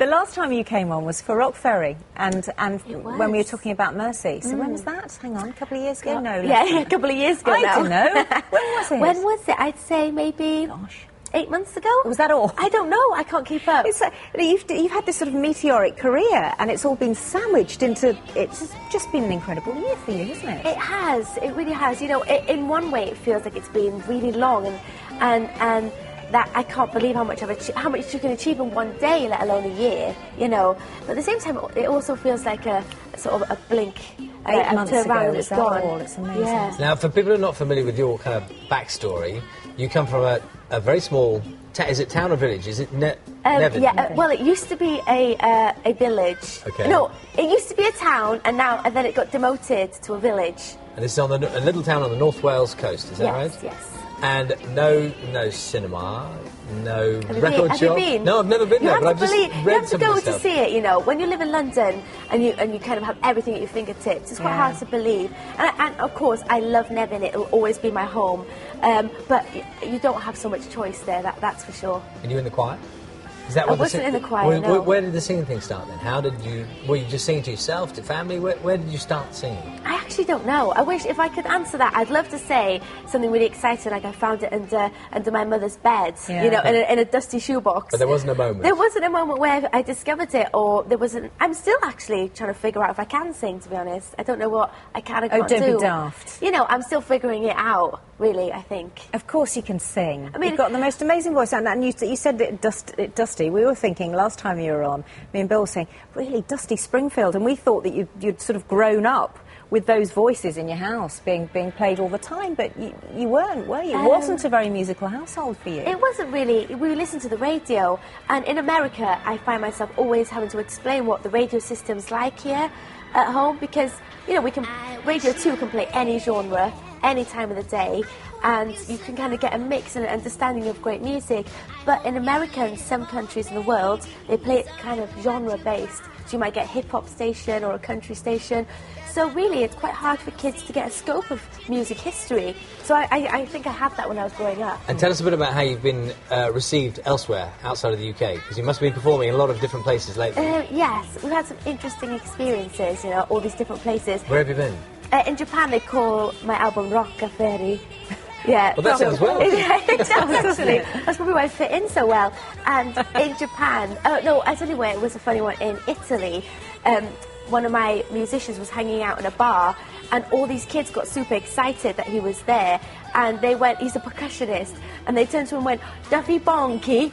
The last time you came on was for Rock Ferry, and when we were talking about Mercy. So when was that? Hang on, a couple of years ago? No. Yeah, a couple of years ago I now. don't know. When was it? When was it? I'd say maybe 8 months ago. Was that all? I don't know. I can't keep up. You've had this sort of meteoric career, and it's all been sandwiched into... It's just been an incredible year for you, hasn't it? It has. It really has. You know, in one way, it feels like it's been really long, and that I can't believe how much you can achieve in one day, let alone a year. You know, but at the same time, it also feels like a sort of a blink. 8 months ago, and it's gone. all? It's amazing. Yeah. Now, for people who are not familiar with your kind of backstory, you come from a very small... is it town or village? Is it Nevin? Yeah, well, it used to be a village. Okay. No, it used to be a town, and then it got demoted to a village. And this is on a little town on the North Wales coast, is that right? Yes. And no cinema, no Have record you shop. been? No, I've never been there, but I've just read You have to some go of the to stuff. see it, you know. When you live in London and you kind of have everything at your fingertips, it's quite hard to believe. And of course, I love Nevin. It'll always be my home. But you don't have so much choice there, that's for sure. And you in the choir? Is that I wasn't in the choir, where, no. where did the singing thing start then? How did you... Were you just singing to yourself, to family? Where did you start singing? I actually don't know. I wish if I could answer that. I'd love to say something really exciting, like I found it under my mother's bed, you know, in a dusty shoebox. But there wasn't a moment. There wasn't a moment where I discovered it, or there wasn't. I'm still actually trying to figure out if I can sing. To be honest, I don't know what I can and can't do. Oh, don't be daft. You know, I'm still figuring it out. Really, I think. Of course you can sing. I mean, you've got the most amazing voice, and you said that Dusty. We were thinking last time you were on, me and Bill were saying, really, Dusty Springfield, and we thought that you'd sort of grown up with those voices in your house being played all the time, but you weren't, were you? It wasn't a very musical household for you. It wasn't really. We listened to the radio, and in America, I find myself always having to explain what the radio system's like here at home, because, you know, Radio 2 can play any genre, any time of the day, and you can kind of get a mix and an understanding of great music. But in America and some countries in the world, they play it kind of genre-based. So you might get a hip-hop station or a country station. So really, it's quite hard for kids to get a scope of music history. So I think I had that when I was growing up. And tell us a bit about how you've been received elsewhere, outside of the UK, because you must have been performing in a lot of different places lately. Yes, we've had some interesting experiences, you know, all these different places. Where have you been? In Japan, they call my album Rock Ferry. Yeah. Well, that sounds well. It does, doesn't it? That's probably why I fit in so well. And in Japan, no, I tell you where, it was a funny one. In Italy, one of my musicians was hanging out in a bar, and all these kids got super excited that he was there, and they went, he's a percussionist, and they turned to him and went, Duffy Bonky,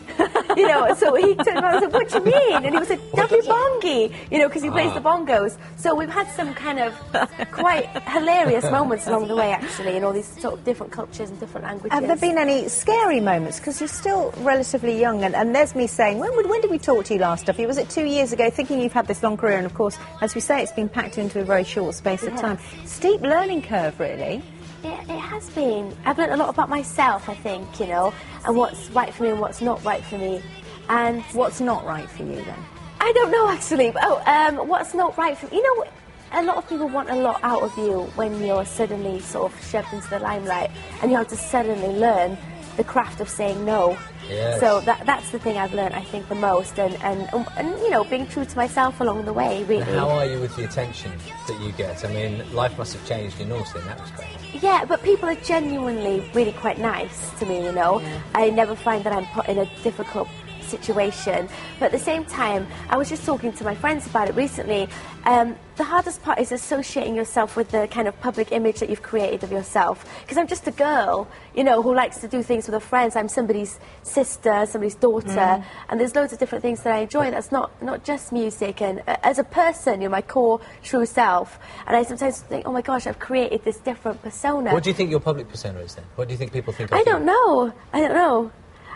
you know, so he turned around and said, what do you mean? And he was like, Duffy Bonky, you know, because he plays the bongos. So we've had some kind of quite hilarious moments along the way, actually, in all these sort of different cultures and different languages. Have there been any scary moments? Because you're still relatively young, and there's me saying, when did we talk to you last, Duffy? Was it 2 years ago, thinking you've had this long career, and of course, as we say, it's been packed into a very short space of time. Steep learning curve, really. It has been. I've learned a lot about myself, I think, you know, and what's right for me and what's not right for me. And what's not right for you, then? I don't know, actually. What's not right for me? You know, a lot of people want a lot out of you when you're suddenly sort of shoved into the limelight, and you have to suddenly learn the craft of saying no. Yes. So that's the thing I've learned, I think, the most, and you know, being true to myself along the way, really. And how are you with the attention that you get? I mean, life must have changed enormously in that respect. Yeah, but people are genuinely really quite nice to me, you know. Yeah. I never find that I'm put in a difficult situation. But at the same time, I was just talking to my friends about it recently. The hardest part is associating yourself with the kind of public image that you've created of yourself. Because I'm just a girl, you know, who likes to do things with her friends. I'm somebody's sister, somebody's daughter, and there's loads of different things that I enjoy. That's not just music. And as a person, you're my core, true self. And I sometimes think, oh my gosh, I've created this different persona. What do you think your public persona is then? What do you think people think of you? I don't know.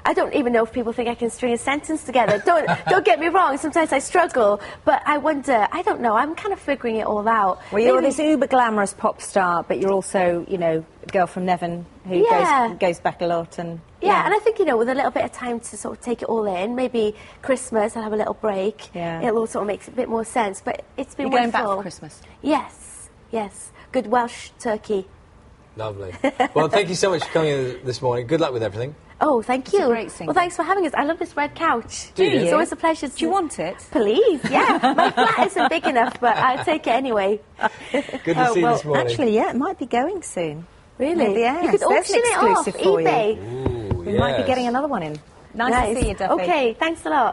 I don't even know if people think I can string a sentence together. Don't get me wrong, sometimes I struggle, but I wonder, I don't know, I'm kind of figuring it all out. Well, you're this uber glamorous pop star, but you're also, you know, a girl from Nevin who goes back a lot. And yeah, and I think, you know, with a little bit of time to sort of take it all in, maybe Christmas, I'll have a little break. Yeah. It'll all sort of make a bit more sense, but it's been You're going wonderful. back for Christmas? Yes, yes. Good Welsh turkey. Lovely. Well, thank you so much for coming in this morning. Good luck with everything. Oh, thank you. a great single. Well, thanks for having us. I love this red couch. Do you? It's always a pleasure. Do you want it? Please, yeah. My flat isn't big enough, but I'll take it anyway. Good to see you this morning. Actually, yeah, it might be going soon. Really? Maybe, yes. You could There's auction an it off exclusive for you. eBay. Ooh, We might be yes. getting another one in. Nice to see you, Duffy. Okay, thanks a lot.